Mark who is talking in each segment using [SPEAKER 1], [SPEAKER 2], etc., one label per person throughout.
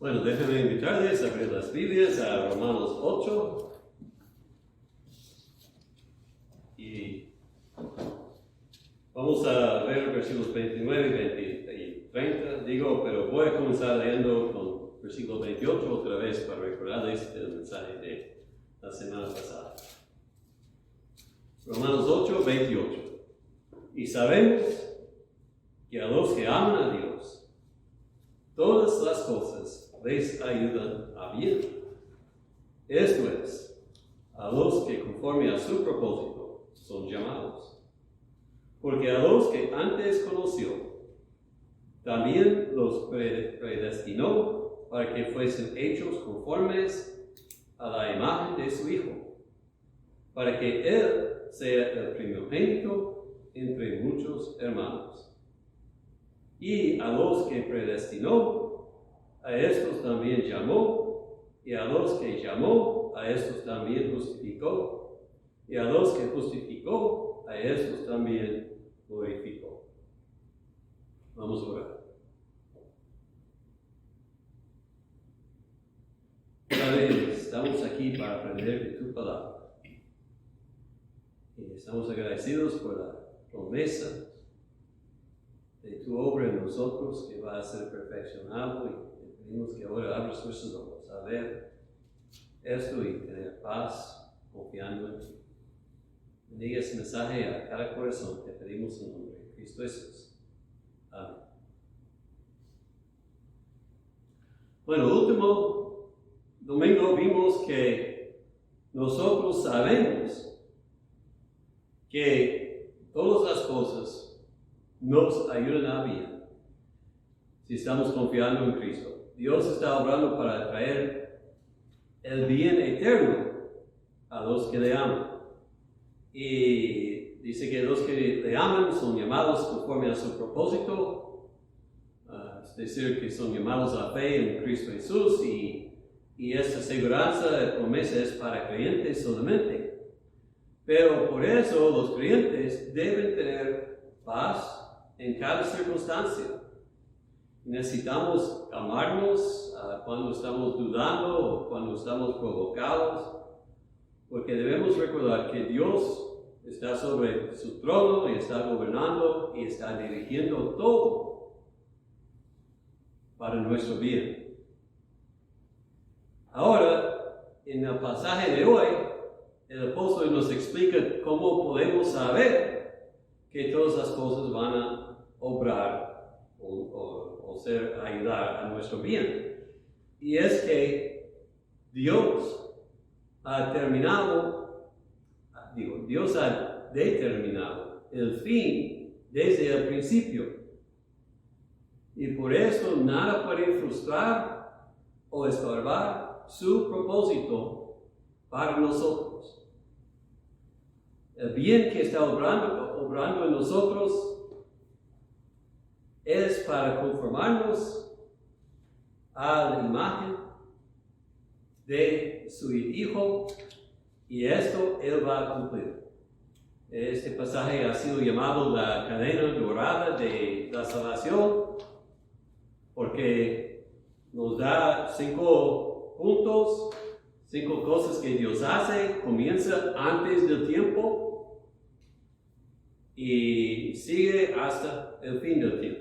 [SPEAKER 1] Bueno, déjenme invitarles a abrir las Biblias a Romanos 8. Y vamos a ver versículos 29 y 30, pero voy a comenzar leyendo con versículo 28 otra vez para recordarles el mensaje de la semana pasada. Romanos 8, 28. Y sabemos que a los que aman a Dios, todas las cosas les ayudan a bien. Esto es, a los que conforme a su propósito son llamados. Porque a los que antes conoció, también los predestinó para que fuesen hechos conformes a la imagen de su Hijo, para que Él sea el primogénito entre muchos hermanos. Y a los que predestinó, a estos también llamó, y a los que llamó, a estos también justificó, y a los que justificó, a estos también glorificó. Vamos a orar. Padre, estamos aquí para aprender de tu palabra. Y estamos agradecidos por la promesa de tu obra en nosotros que va a ser perfeccionado, y te pedimos que ahora abras nuestros ojos a ver esto y tener paz confiando en ti. Bendiga ese mensaje a cada corazón, te pedimos en nombre de Cristo Jesús. Amén. Bueno, el último domingo vimos que nosotros sabemos que todas las cosas nos ayudan a bien si estamos confiando en Cristo. Dios está obrando para traer el bien eterno a los que le aman. Y dice que los que le aman son llamados conforme a su propósito, es decir, que son llamados a fe en Cristo Jesús, y esta seguridad de promesa es para creyentes solamente. Pero por eso los creyentes deben tener paz en cada circunstancia. Necesitamos calmarnos cuando estamos dudando o cuando estamos provocados, porque debemos recordar que Dios está sobre su trono y está gobernando y está dirigiendo todo para nuestro bien. Ahora, en el pasaje de hoy, el apóstol nos explica cómo podemos saber que todas las cosas van a obrar o ayudar a nuestro bien. Y es que Dios ha determinado el fin desde el principio. Y por eso nada puede frustrar o estorbar su propósito para nosotros. El bien que está obrando en nosotros es para conformarnos a la imagen de su Hijo, y esto Él va a cumplir. Este pasaje ha sido llamado la cadena dorada de la salvación, porque nos da 5 puntos, 5 cosas que Dios hace. Comienza antes del tiempo y sigue hasta el fin del tiempo.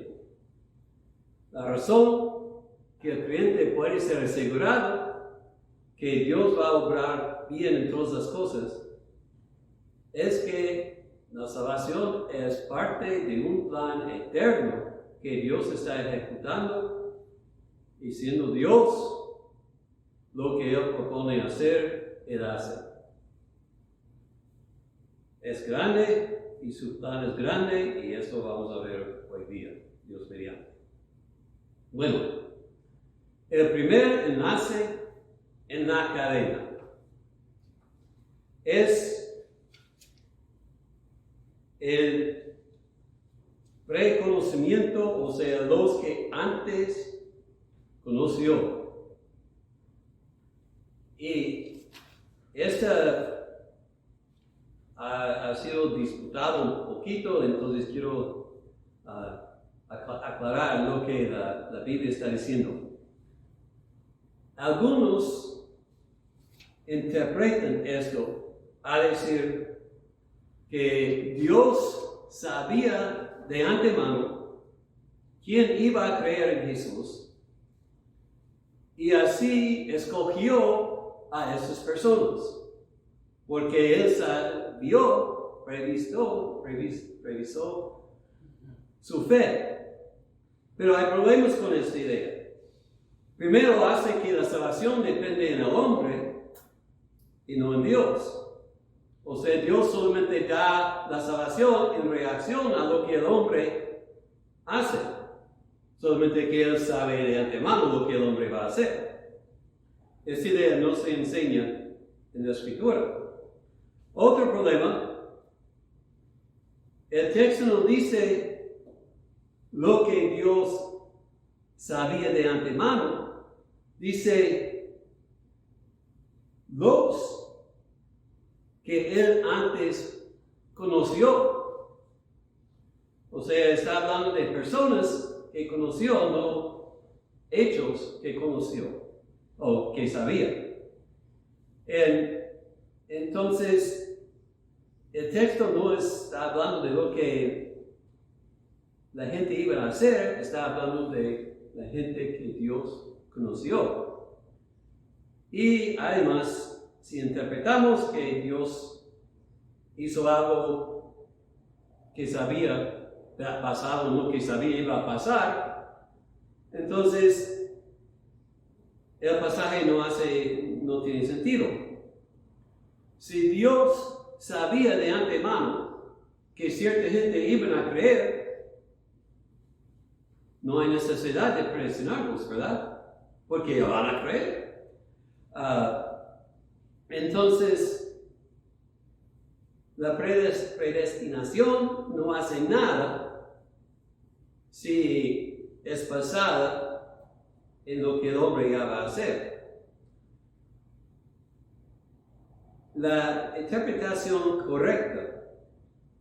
[SPEAKER 1] La razón que el creyente puede ser asegurado que Dios va a obrar bien en todas las cosas es que la salvación es parte de un plan eterno que Dios está ejecutando, y siendo Dios, lo que Él propone hacer, Él hace. Es grande y su plan es grande, y esto vamos a ver hoy día, Dios mediante. Bueno, el primer enlace en la cadena es el preconocimiento, o sea, los que antes conoció. Y esta ha sido disputado un poquito, entonces quiero aclarar lo que la Biblia está diciendo. Algunos interpretan esto a decir que Dios sabía de antemano quién iba a creer en Jesús y así escogió a esas personas, porque Él revisó su fe. Pero hay problemas con esta idea. Primero, hace que la salvación depende en el hombre y no en Dios. O sea, Dios solamente da la salvación en reacción a lo que el hombre hace. Solamente que Él sabe de antemano lo que el hombre va a hacer. Esta idea no se enseña en la Escritura. Otro problema, el texto no dice lo que Dios sabía de antemano, dice los que Él antes conoció. O sea, está hablando de personas que conoció, no hechos que conoció o que sabía. Entonces, el texto no está hablando de lo que la gente iba a hacer, está hablando de la gente que Dios conoció. Y además, si interpretamos que Dios hizo algo que sabía, basado en lo que sabía iba a pasar, entonces el pasaje no tiene sentido. Si Dios sabía de antemano que cierta gente iba a creer, no hay necesidad de presionarlos, ¿verdad? Porque van a creer. Entonces, la predestinación no hace nada si es basada en lo que el hombre ya va a hacer. La interpretación correcta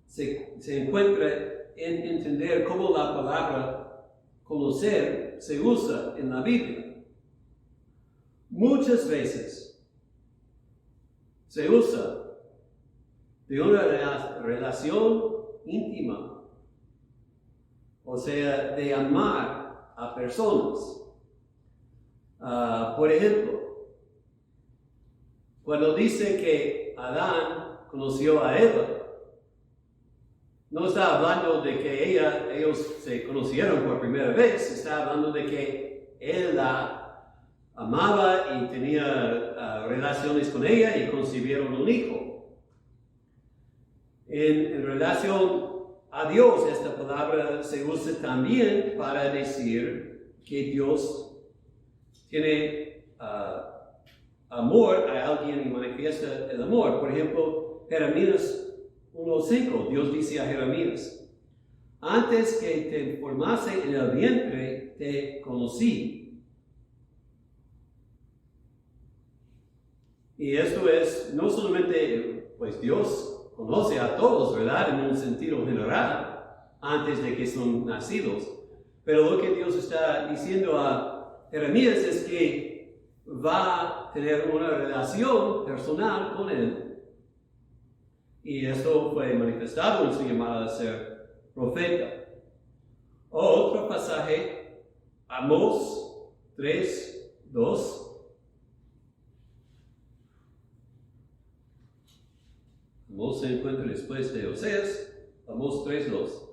[SPEAKER 1] se encuentra en entender cómo la palabra conocer se usa en la Biblia. Muchas veces se usa de una relación íntima, o sea, de amar a personas. Por ejemplo, cuando dice que Adán conoció a Eva, no está hablando de que ellos se conocieron por primera vez, está hablando de que él la amaba y tenía relaciones con ella y concibieron un hijo. En relación a Dios, esta palabra se usa también para decir que Dios tiene amor a alguien y manifiesta el amor. Por ejemplo, Jeremías 1:5, Dios dice a Jeremías: antes que te formase en el vientre, te conocí. Y esto es no solamente, pues Dios conoce a todos, ¿verdad? En un sentido general, antes de que son nacidos. Pero lo que Dios está diciendo a Jeremías es que va a tener una relación personal con él. Y eso fue manifestado en su llamada a ser profeta. Otro pasaje, Amós 3:2. Amós se encuentra después de Oseas. Amós 3:2.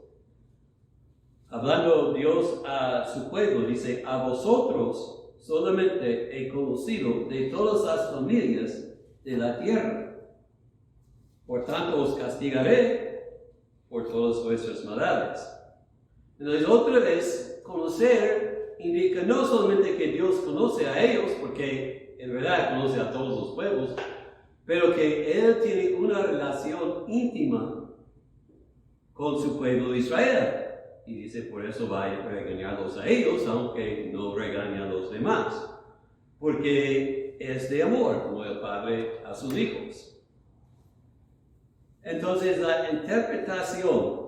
[SPEAKER 1] Hablando Dios a su pueblo, dice: a vosotros solamente he conocido de todas las familias de la tierra. Por tanto, os castigaré por todas vuestras maldades. Entonces, otra vez, conocer indica no solamente que Dios conoce a ellos, porque en verdad conoce a todos los pueblos, pero que Él tiene una relación íntima con su pueblo de Israel. Y dice, por eso va a regañarlos a ellos, aunque no regaña a los demás. Porque es de amor, como el padre a sus hijos. Entonces, la interpretación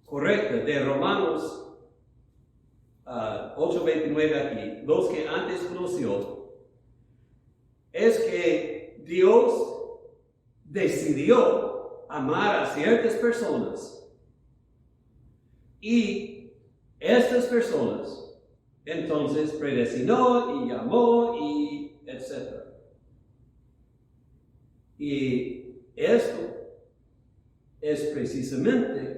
[SPEAKER 1] correcta de Romanos 8:29 aquí, los que antes conoció, es que Dios decidió amar a ciertas personas y estas personas entonces predestinó y llamó y etc. Y esto es precisamente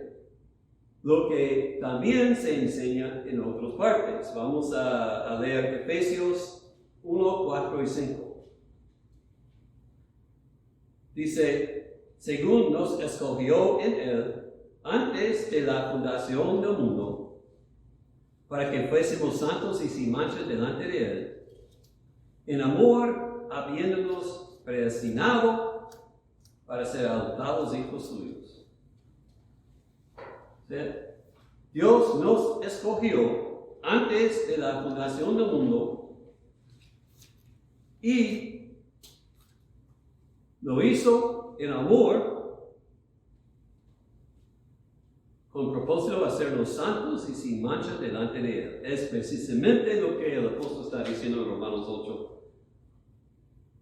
[SPEAKER 1] lo que también se enseña en otras partes. Vamos a leer Efesios 1, 4 y 5. Dice, según nos escogió en Él antes de la fundación del mundo, para que fuésemos santos y sin mancha delante de Él, en amor habiéndonos predestinado para ser adoptados hijos suyos. ¿Sí? Dios nos escogió antes de la fundación del mundo y lo hizo en amor con propósito de hacernos santos y sin mancha delante de Él. Es precisamente lo que el apóstol está diciendo en Romanos 8,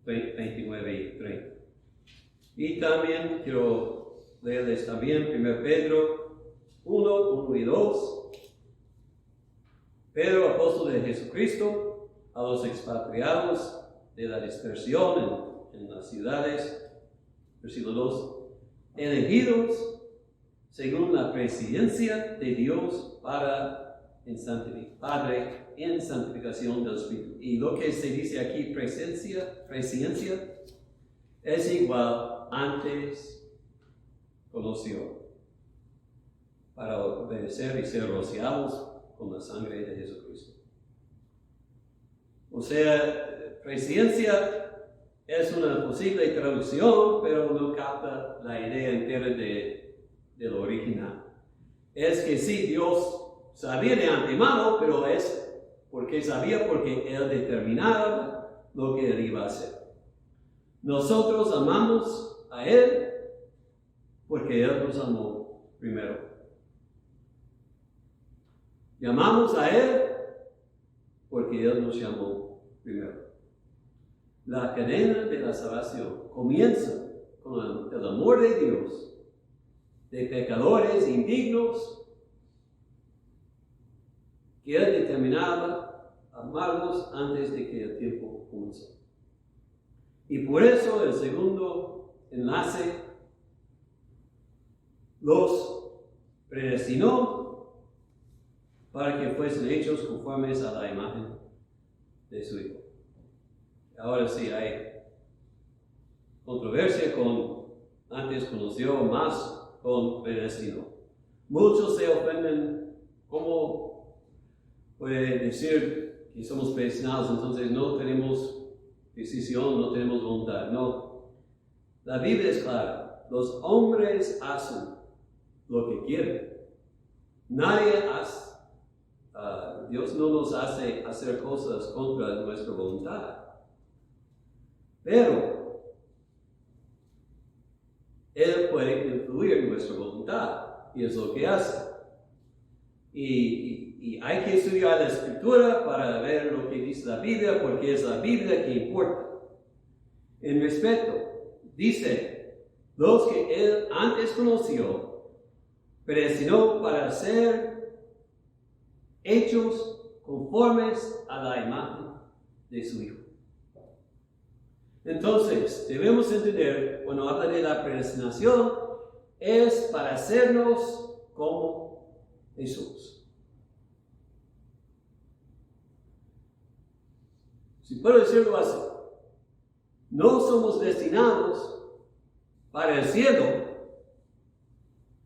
[SPEAKER 1] 29 y 30. Y también quiero leerles también 1 Pedro 1 y 2. Pedro, apóstol de Jesucristo, a los expatriados de la dispersión en las ciudades, versículo 2, elegidos según la presencia de Dios Padre en santificación del Espíritu. Y lo que se dice aquí, presencia, es igual antes conoció, para obedecer y ser rociados con la sangre de Jesucristo. O sea, presencia es una posible traducción, pero no capta la idea entera de lo original. Es que sí, Dios sabía de antemano, pero es porque sabía, porque Él determinaba lo que Él iba a hacer. Nosotros amamos a Él porque Él nos amó primero. Llamamos a Él porque Él nos llamó primero. La cadena de la salvación comienza con el amor de Dios, de pecadores indignos, que Él determinaba amarlos antes de que el tiempo comenzó. Y por eso el segundo enlace los predestinó para que fuesen hechos conformes a la imagen de su Hijo. Ahora sí hay controversia con antes conoció, más con predestinó. Muchos se ofenden. ¿Cómo puede decir que somos predestinados, entonces no tenemos decisión, no tenemos voluntad? No. La Biblia es clara. Los hombres hacen lo que quieren. Nadie hace. Dios no nos hace hacer cosas contra nuestra voluntad. Pero Él puede influir en nuestra voluntad, y es lo que hace. Y hay que estudiar la Escritura para ver lo que dice la Biblia, porque es la Biblia que importa. En respeto, dice, los que Él antes conoció, predestinó para ser hechos conformes a la imagen de su Hijo. Entonces, debemos entender, cuando habla de la predestinación, es para hacernos como Jesús. Si puedo decirlo así, no somos destinados para el cielo,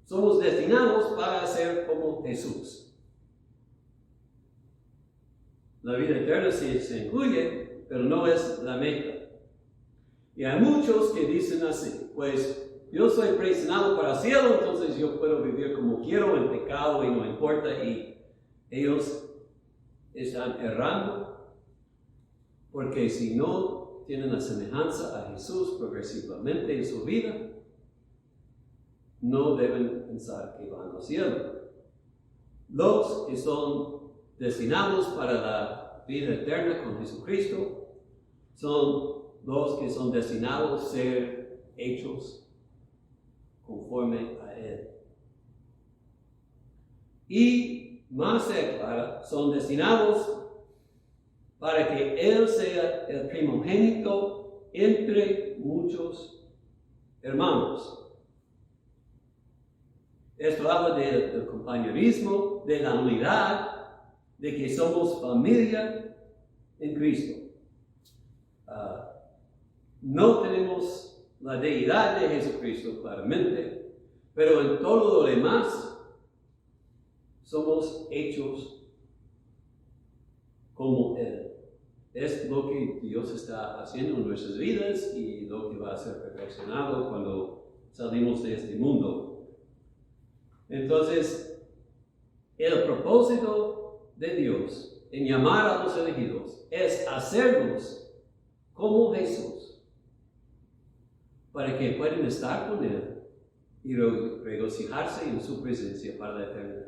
[SPEAKER 1] somos destinados para ser como Jesús. La vida eterna sí se incluye, pero no es la meta. Y hay muchos que dicen así, pues yo soy predestinado para el cielo, entonces yo puedo vivir como quiero en pecado y no importa, y ellos están errando, porque si no tienen la semejanza a Jesús progresivamente en su vida, no deben pensar que van al cielo. Los que son destinados para la vida eterna con Jesucristo son los que son destinados a ser hechos conforme a Él. Y más se aclara, son destinados para que Él sea el primogénito entre muchos hermanos. Esto habla del compañerismo, de la unidad, de que somos familia en Cristo. No tenemos la deidad de Jesucristo claramente, pero en todo lo demás somos hechos como Él. Es lo que Dios está haciendo en nuestras vidas y lo que va a ser perfeccionado cuando salimos de este mundo. Entonces, el propósito de Dios en llamar a los elegidos es hacerlos como Jesús, para que puedan estar con Él y regocijarse en su presencia para la eternidad.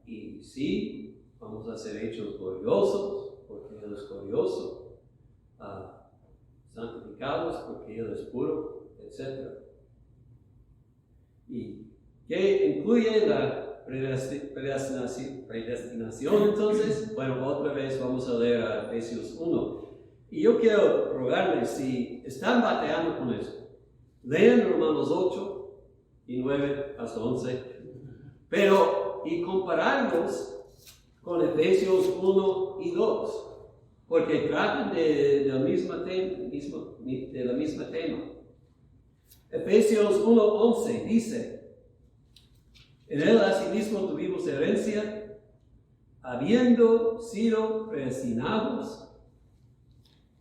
[SPEAKER 1] Y sí, vamos a ser hechos gloriosos, porque Él es glorioso, santificados, porque Él es puro, etc. ¿Y qué incluye la predestinación entonces? Bueno, otra vez vamos a leer a Efesios 1. Y yo quiero rogarles, si están batallando con esto, lean Romanos 8 y 9 hasta 11, y compararlos con Efesios 1 y 2, porque tratan de la misma tema. Efesios 1:11 dice: en Él asimismo tuvimos herencia, habiendo sido predestinados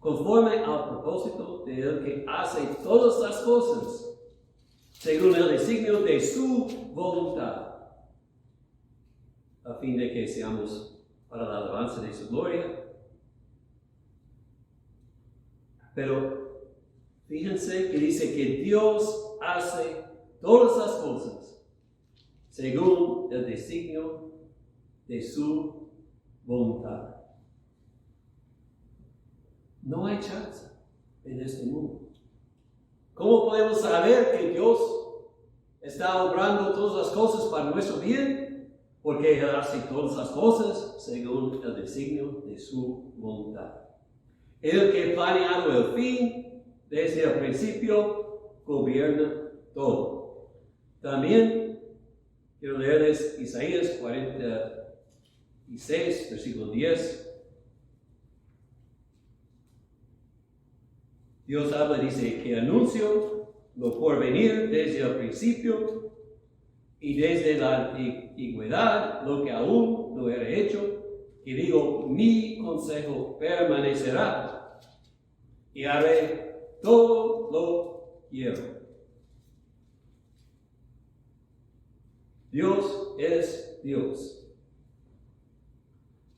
[SPEAKER 1] conforme al propósito de Él que hace todas las cosas según el designio de su voluntad, a fin de que seamos para la alabanza de su gloria. Pero fíjense que dice que Dios hace todas las cosas según el designio de su voluntad. No hay chance en este mundo. ¿Cómo podemos saber que Dios está obrando todas las cosas para nuestro bien? Porque Él hace todas las cosas según el designio de su voluntad. El que ha planeado el fin desde el principio gobierna todo. También quiero leerles Isaías 46, versículo 10. Dios habla, dice, que anuncio lo por venir desde el principio y desde la antigüedad lo que aún no era hecho, y digo, mi consejo permanecerá y haré todo lo que quiero. Dios es Dios.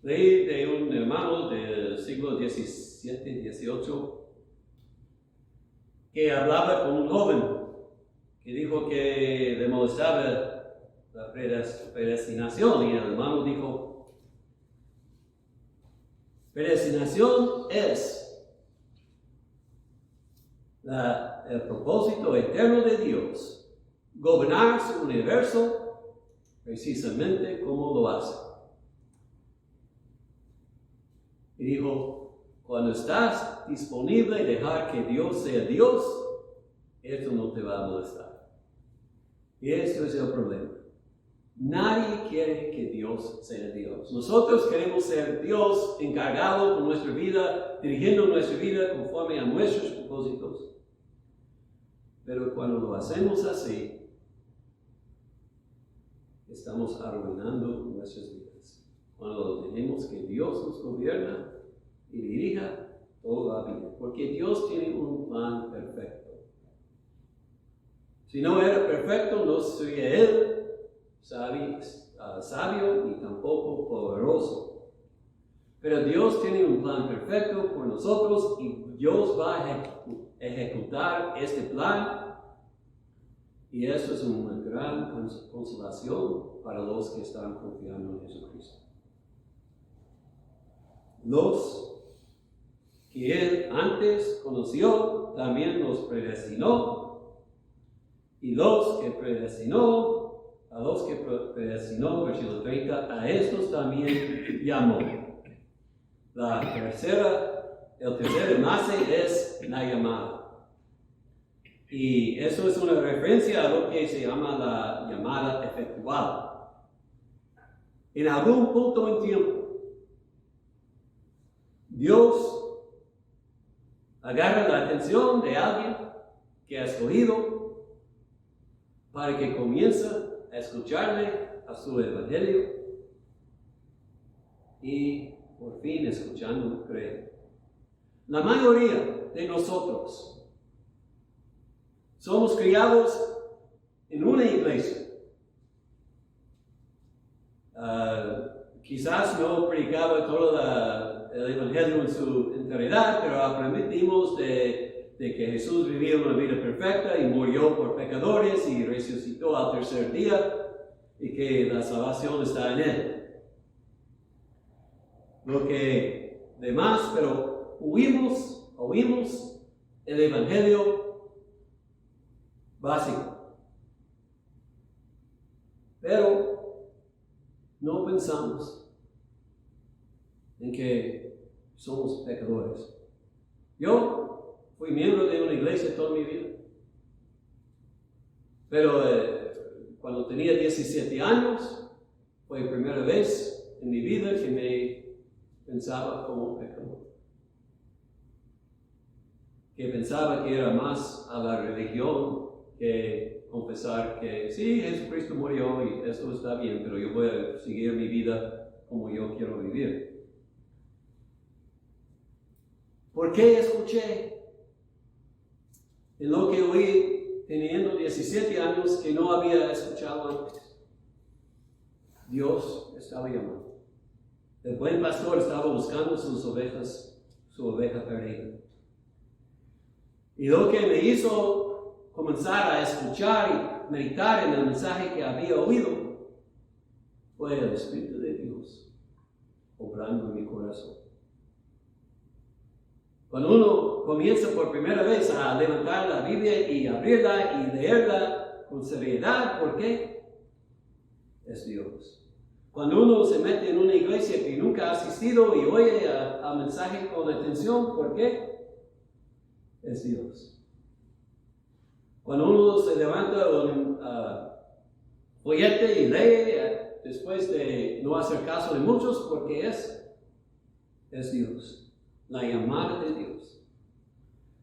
[SPEAKER 1] Leí de un hermano del siglo XVII, XVIII, que hablaba con un joven que dijo que le molestaba la predestinación, y el hermano dijo: predestinación es el propósito eterno de Dios, gobernar su universo precisamente como lo hace. Y dijo: cuando estás disponible a dejar que Dios sea Dios, esto no te va a molestar. Y esto es el problema. Nadie quiere que Dios sea Dios. Nosotros queremos ser Dios encargado con nuestra vida, dirigiendo nuestra vida conforme a nuestros propósitos. Pero cuando lo hacemos así, estamos arruinando nuestras vidas. Cuando dejemos que Dios nos gobierna y dirija toda la vida, porque Dios tiene un plan perfecto. Si no era perfecto, no sería Él sabio ni tampoco poderoso. Pero Dios tiene un plan perfecto por nosotros y Dios va a ejecutar este plan. Y eso es una gran consolación para los que están confiando en Jesucristo. Los que Él antes conoció, también los predestinó. Y los que predestinó, a los que predestinó, versículo 30, a estos también llamó. El tercer enlace es la llamada. Y eso es una referencia a lo que se llama la llamada efectual. En algún punto en tiempo, Dios agarra la atención de alguien que ha escogido para que comience a escucharle a su evangelio y por fin escuchando cree. La mayoría de nosotros somos criados en una iglesia. Quizás no predicaba todo el evangelio en su entereza, pero aprendimos de que Jesús vivía una vida perfecta y murió por pecadores y resucitó al tercer día y que la salvación está en Él. Lo que demás, pero oímos el evangelio básico. Pero no pensamos en que somos pecadores. Yo fui miembro de una iglesia toda mi vida. Pero cuando tenía 17 años, fue la primera vez en mi vida que me pensaba como pecador. Que pensaba que era más a la religión que confesar que sí, Jesucristo murió y esto está bien, pero yo voy a seguir mi vida como yo quiero vivir. ¿Por qué escuché en lo que oí teniendo 17 años que no había escuchado antes? Dios estaba llamando. El buen pastor estaba buscando sus ovejas, su oveja perdida. Y lo que me hizo comenzar a escuchar y meditar en el mensaje que había oído fue el Espíritu de Dios obrando en mi corazón. Cuando uno comienza por primera vez a levantar la Biblia y abrirla y leerla con seriedad, ¿por qué? Es Dios. Cuando uno se mete en una iglesia que nunca ha asistido y oye al mensaje con atención, ¿por qué? Es Dios. Cuando uno se levanta un folleto y lee después de no hacer caso de muchos, porque es Dios, la llamada de Dios.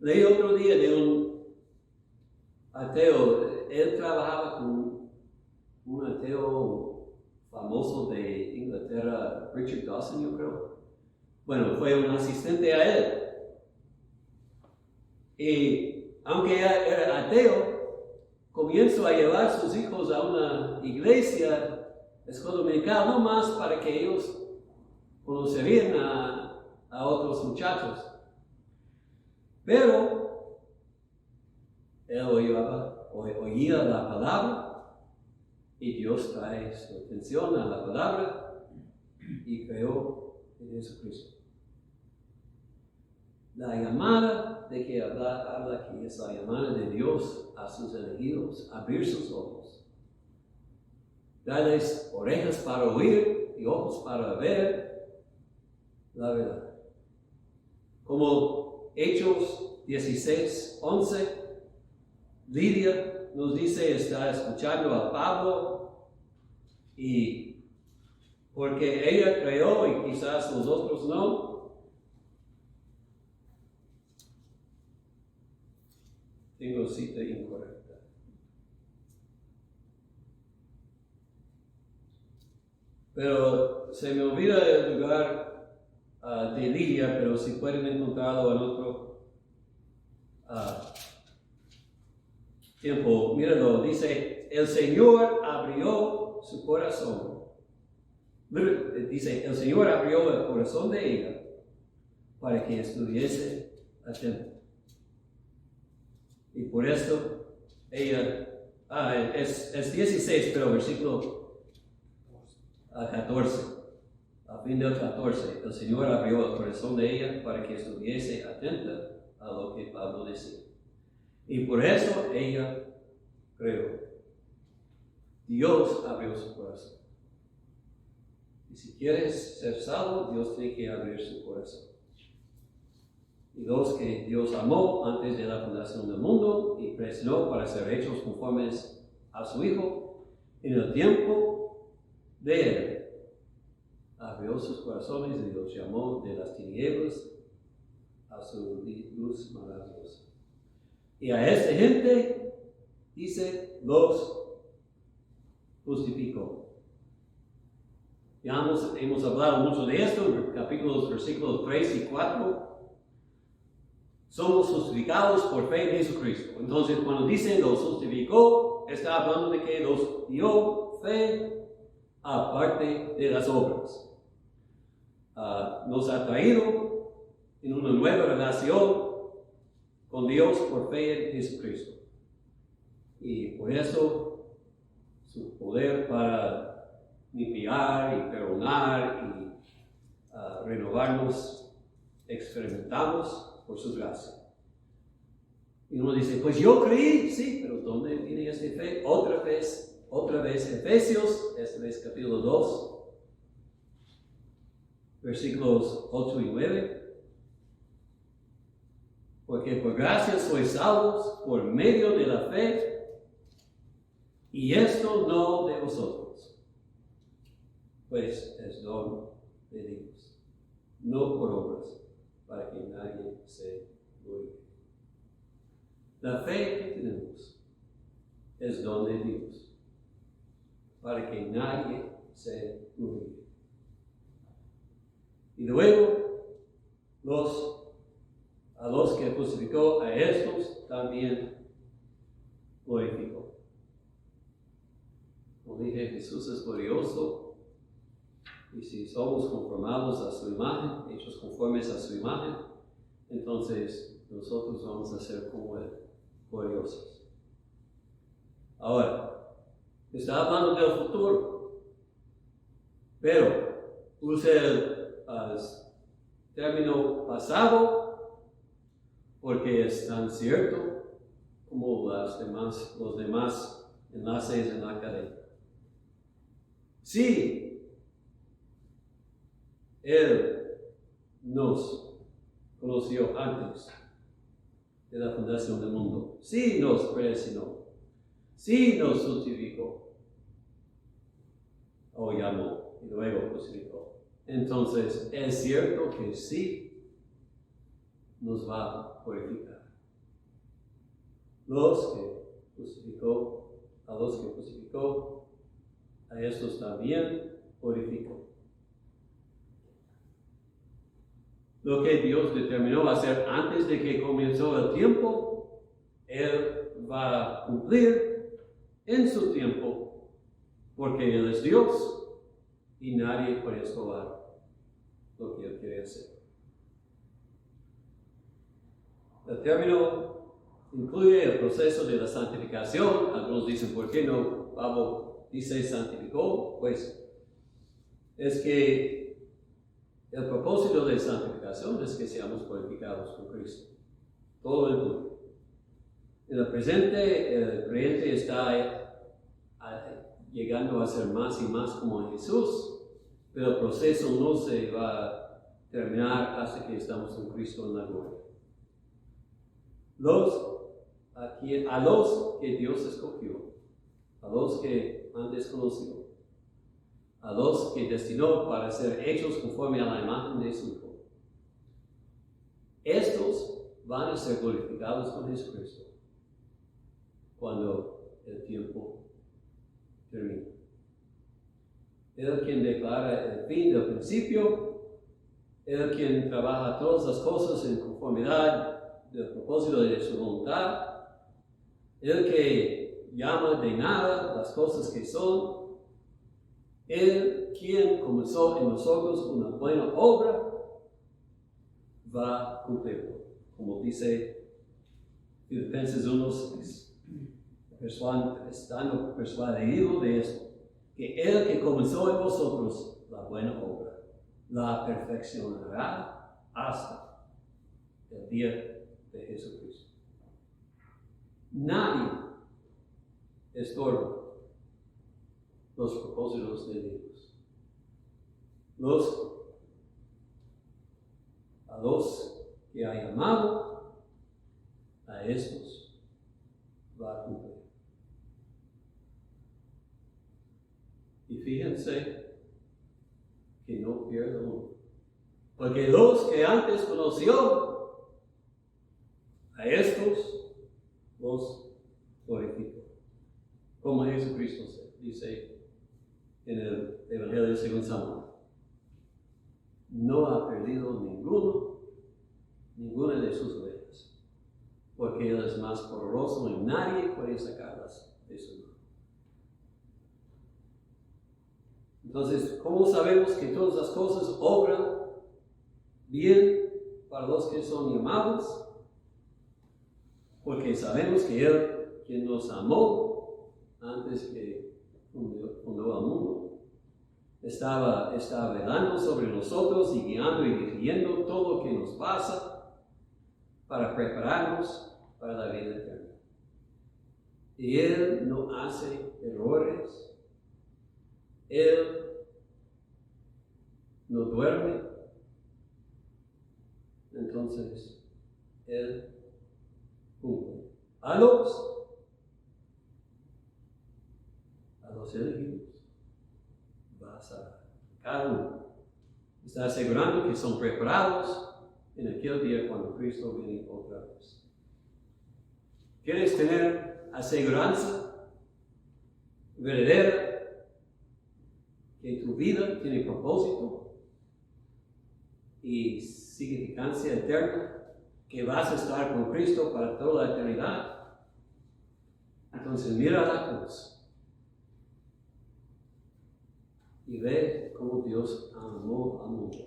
[SPEAKER 1] Leí otro día de un ateo, él trabajaba con un ateo famoso de Inglaterra, Richard Dawson, yo creo. Bueno, fue un asistente a él. Y aunque era ateo, comienzo a llevar a sus hijos a una iglesia escuela dominical, no más para que ellos conocerían a otros muchachos. Pero él oía la palabra y Dios trae su atención a la palabra y creó en Jesucristo. La llamada de que habla aquí es la llamada de Dios a sus elegidos, abrir sus ojos, darles orejas para oír y ojos para ver la verdad. Como Hechos 16:11, Lidia nos dice, está escuchando a Pablo y porque ella creyó y quizás los otros no, tengo cita incorrecta. Pero se me olvida el lugar de Lidia, pero si pueden encontrarlo en otro tiempo, míralo, dice, el Señor abrió su corazón. Dice, el Señor abrió el corazón de ella para que estuviese atenta. Y por esto ella es 16, pero versículo 14. A fin del 14, el Señor abrió el corazón de ella para que estuviese atenta a lo que Pablo decía. Y por eso ella creyó. Dios abrió su corazón. Y si quieres ser salvo, Dios tiene que abrir su corazón. Y los que Dios amó antes de la fundación del mundo y predestinó para ser hechos conformes a su Hijo, en el tiempo de Él, abrió sus corazones y los llamó de las tinieblas a su luz maravillosa. Y a esta gente, dice, los justificó. Ya hemos hablado mucho de esto, en versículos 3 y 4. Somos justificados por fe en Jesucristo. Entonces, cuando dice los justificó, está hablando de que los dio fe aparte de las obras. Nos ha traído en una nueva relación con Dios por fe en Jesucristo. Y por eso su poder para limpiar y perdonar y renovarnos experimentamos por su gracia. Y uno dice, pues yo creí, sí, pero ¿dónde viene esta fe? Otra vez Efesios, esta vez capítulo 2. Versículos 8 y 9. Porque por gracia sois salvos por medio de la fe, y esto no de vosotros, pues es don de Dios, no por obras, para que nadie se glorifique. La fe que tenemos es don de Dios, para que nadie se glorifique. Y luego, a los que justificó, a estos también glorificó. Como dije, Jesús es glorioso, y si somos conformados a su imagen, hechos conformes a su imagen, entonces nosotros vamos a ser como Él, gloriosos. Ahora, está hablando del futuro, pero usa el término pasado porque es tan cierto como los demás enlaces en la cadena. Sí, Él nos conoció antes de la fundación del mundo. Sí nos predestinó. Sí nos justificó. O llamó y luego justificó. Entonces, es cierto que sí nos va a purificar. A los que justificó, a estos también purificó. Lo que Dios determinó hacer antes de que comenzó el tiempo, Él va a cumplir en su tiempo, porque Él es Dios. Y nadie puede escobar lo que Él quiere hacer. El término incluye el proceso de la santificación. Algunos dicen, ¿por qué no Pablo dice santificó? Pues es que el propósito de santificación es que seamos purificados con Cristo. Todo el mundo. En el presente, el creyente está llegando a ser más y más como Jesús. Pero el proceso no se va a terminar hasta que estamos con Cristo en la gloria. A los que Dios escogió, a los que antes conoció, a los que destinó para ser hechos conforme a la imagen de su Hijo, estos van a ser glorificados con Jesucristo cuando el tiempo termine. Él quien declara el fin del principio, Él quien trabaja todas las cosas en conformidad del propósito de su voluntad, Él que llama de nada las cosas que son, Él quien comenzó en nosotros una buena obra, va a cumplirlo, como dice Filipenses 1:6. estando persuadido de esto, que el que comenzó en vosotros la buena obra, la perfeccionará hasta el día de Jesucristo. Nadie estorba los propósitos de Dios. A los que ha llamado, a estos va a cumplir. Y fíjense que no pierda uno. Porque los que antes conoció, a estos los glorificó. Como Jesucristo dice en el Evangelio según San Juan. No ha perdido ninguna de sus ovejas, porque Él es más poderoso y nadie puede sacarlas de su mano. Entonces, ¿cómo sabemos que todas las cosas obran bien para los que son llamados? Porque sabemos que Él, quien nos amó antes que fundó al mundo, estaba velando sobre nosotros y guiando y dirigiendo todo lo que nos pasa para prepararnos para la vida eterna. Y Él no hace errores. Él no duerme. Entonces, Él cumple. A los elegidos va a salvar. Cada uno está asegurando que son preparados en aquel día cuando Cristo viene otra vez. ¿Quieres tener aseguranza verdadera que tu vida tiene propósito y significancia eterna, que vas a estar con Cristo para toda la eternidad? Entonces mira la cruz y ve cómo Dios amó al mundo.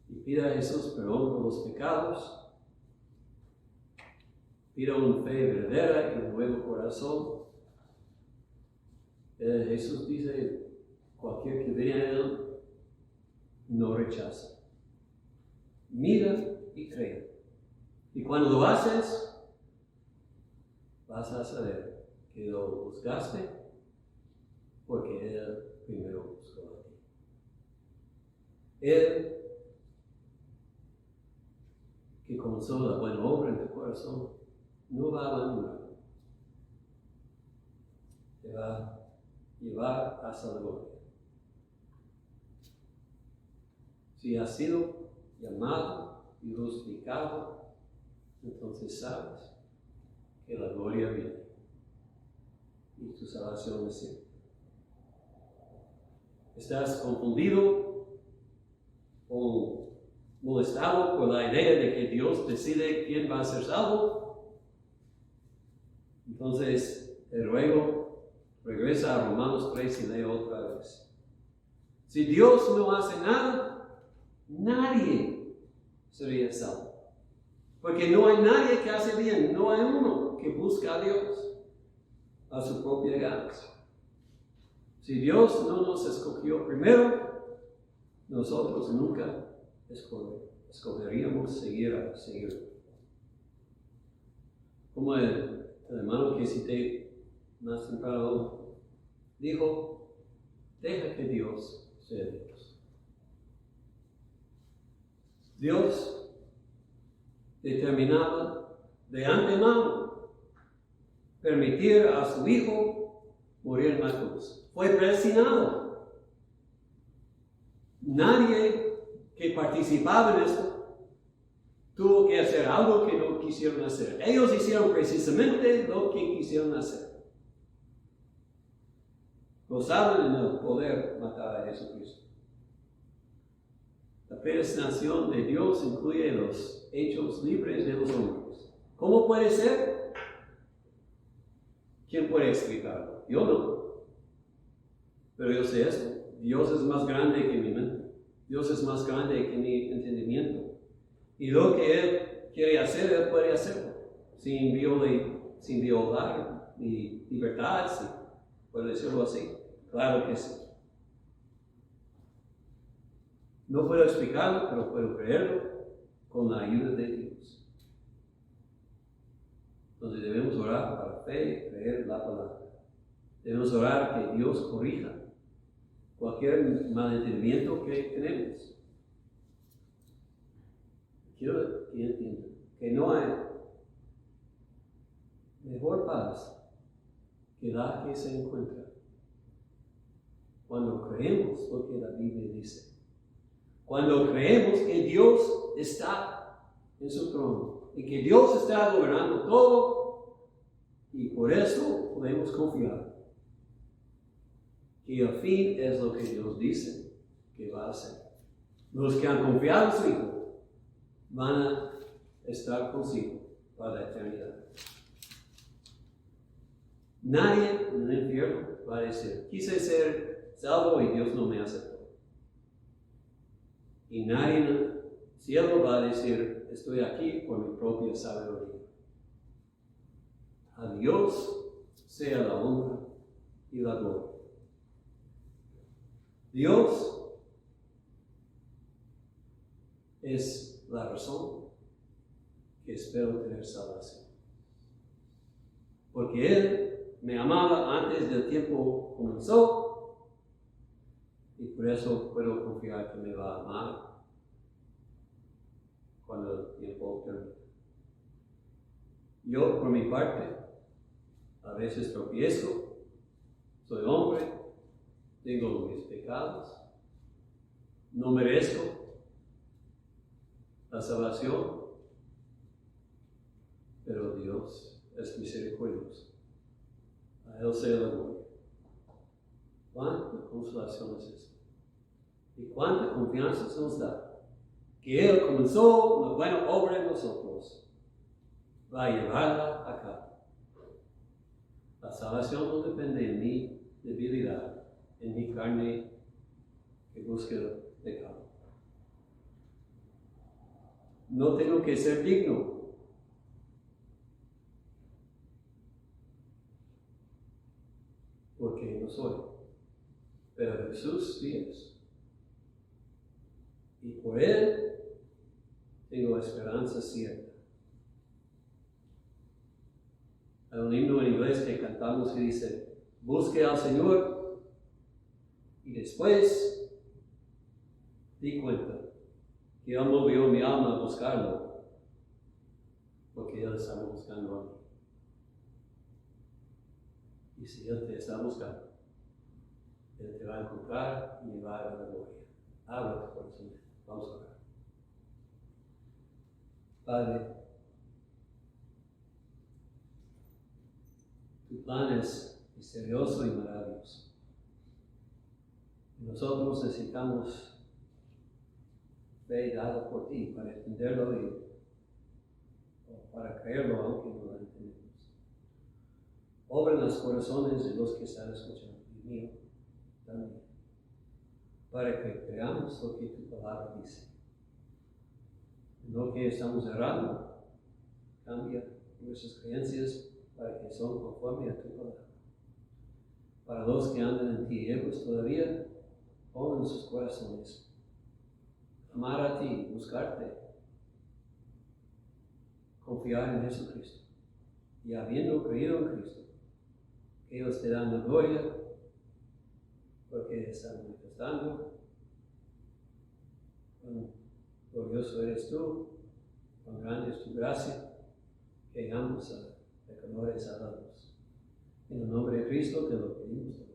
[SPEAKER 1] Y pida a Jesús perdón por los pecados. Pida una fe verdadera y un nuevo corazón. Jesús dice, cualquier que viene a Él no rechaza. Mira y cree. Y cuando lo haces, vas a saber que lo buscaste porque Él primero buscó a ti. Él, que comenzó la buena obra en tu corazón, no va a abandonar. Te va a llevar hasta la gloria. Si has sido llamado y justificado, entonces sabes que la gloria viene y tu salvación es siempre. ¿Estás confundido o molestado por la idea de que Dios decide quién va a ser salvo? Entonces, te ruego, regresa a Romanos 3 y lee otra vez. Si Dios no hace nada, nadie sería salvo. Porque no hay nadie que hace bien, no hay uno que busca a Dios a su propia gana. Si Dios no nos escogió primero, nosotros nunca escogeríamos seguirlo. Como el hermano que cité más temprano dijo, deja que Dios sea Dios. Dios determinaba de antemano permitir a su Hijo morir en la cruz. Fue predestinado. Nadie que participaba en esto tuvo que hacer algo que no quisieron hacer. Ellos hicieron precisamente lo que quisieron hacer. Gozaban en el poder matar a Jesucristo. La predestinación de Dios incluye los hechos libres de los hombres. ¿Cómo puede ser? ¿Quién puede explicarlo? Yo no. Pero yo sé esto. Dios es más grande que mi mente. Dios es más grande que mi entendimiento. Y lo que Él quiere hacer, Él puede hacerlo. Si envió sin violar mi libertad, si puedo decirlo así. Claro que sí. No puedo explicarlo, pero puedo creerlo con la ayuda de Dios. Entonces debemos orar para fe, creer la palabra. Debemos orar que Dios corrija cualquier malentendimiento que tenemos. Quiero que entiendan que no hay mejor paz que la que se encuentra cuando creemos lo que la Biblia dice. Cuando creemos que Dios está en su trono y que Dios está gobernando todo, y por eso podemos confiar que al fin es lo que Dios dice que va a hacer. Los que han confiado en su Hijo van a estar consigo para la eternidad. Nadie en el infierno va a decir, quise ser salvo y Dios no me aceptó. Y nadie en el cielo va a decir, estoy aquí por mi propia sabiduría. A Dios sea la honra y la gloria. Dios es la razón que espero tener salvación. Porque Él me amaba antes del tiempo comenzó y por eso puedo confiar que me va a amar cuando el tiempo termine. Yo, por mi parte, a veces tropiezo, soy hombre, tengo mis pecados, no merezco la salvación, pero Dios es misericordioso. A Él sea la gloria. ¿Cuánta consolación es esto? Y cuánta confianza se nos da que Él comenzó una buena obra en nosotros, va a llevarla a cabo. La salvación no depende de mi debilidad, en mi carne que busca el pecado. No tengo que ser digno. Porque no soy. Pero Jesús sí es. Y por Él tengo esperanza cierta. Hay un himno en inglés que cantamos que dice, busque al Señor y después di cuenta que Él movió mi alma a buscarlo porque Él estaba buscando a mí. Y si Él te está buscando, Él te va a encontrar y me va a dar la gloria. Abre tu corazón. Vamos a orar. Padre, tu plan es misterioso y maravilloso. Y nosotros necesitamos fe dada por ti para entenderlo y para creerlo aunque no lo entendemos. Obra en los corazones de los que están escuchando y mío también, para que creamos lo que tu palabra dice. No que estamos errando, cambia nuestras creencias para que son conforme a tu palabra. Para los que andan en tinieblas todavía, pon en sus corazones amar a ti, buscarte, confiar en Jesucristo. Y habiendo creído en Cristo, ellos te dan la gloria porque están manifestando cuán glorioso eres tú, cuán grande es tu gracia, que llegamos a pecadores a la luz. En el nombre de Cristo te lo pedimos.